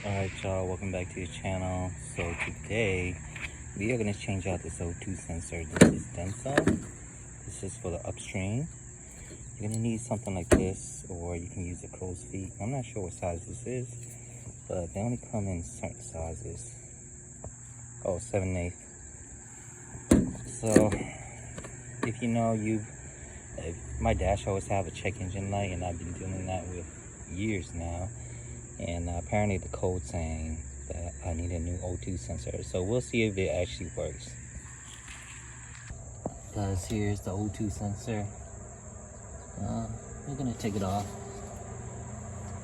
Alright y'all, welcome back to your channel. So today we are going to change out this O2 sensor. This is Denso. This is for the upstream. You're going to need something like this, or you can use a crow's feet. I'm not sure what size this is, but they only come in certain sizes. Oh, 7/8. So if you know, my dash always have a check engine light, and I've been doing that with years now. And apparently the code saying that I need a new O2 sensor. So we'll see if it actually works. Guys, here's the O2 sensor. We're gonna take it off.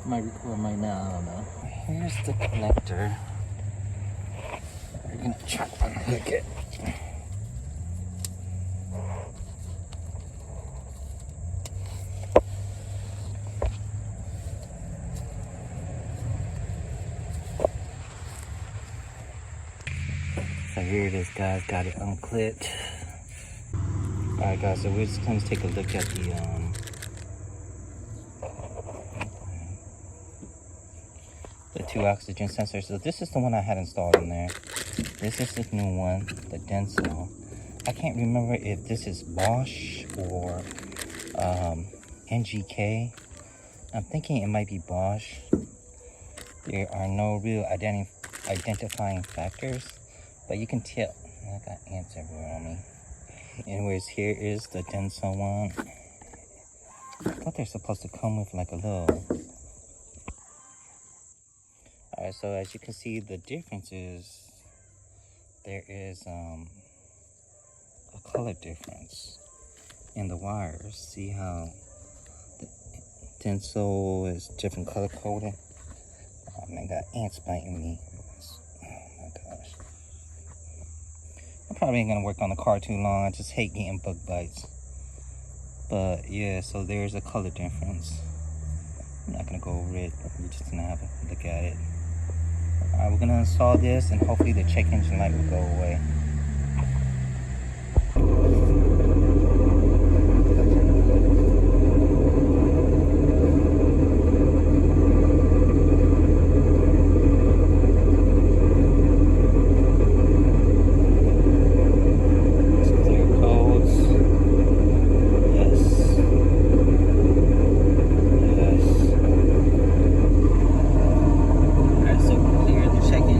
Might record right now, I don't know. Here's the connector. We're gonna try to unhook it. So here it is, guys. Got it unclipped. Alright guys, so we're just gonna take a look at the 2 oxygen sensors. So this is the one I had installed in there. This is the new one, the Denso. I can't remember if this is Bosch or NGK. I'm thinking it might be Bosch. There are no real identifying factors, but you can tell. I got ants everywhere on me. Anyways, here is the Denso one. I thought they're supposed to come with like a little... Alright, so as you can see, the difference is there is a color difference in the wires. See how the Denso is different color coded? Oh man, got ants biting me. Oh my gosh. I'm probably ain't gonna work on the car too long. I just hate getting bug bites. But yeah, so there's a color difference. I'm not gonna go over it. We're just gonna have a look at it. Alright, we're gonna install this and hopefully the check engine light will go away.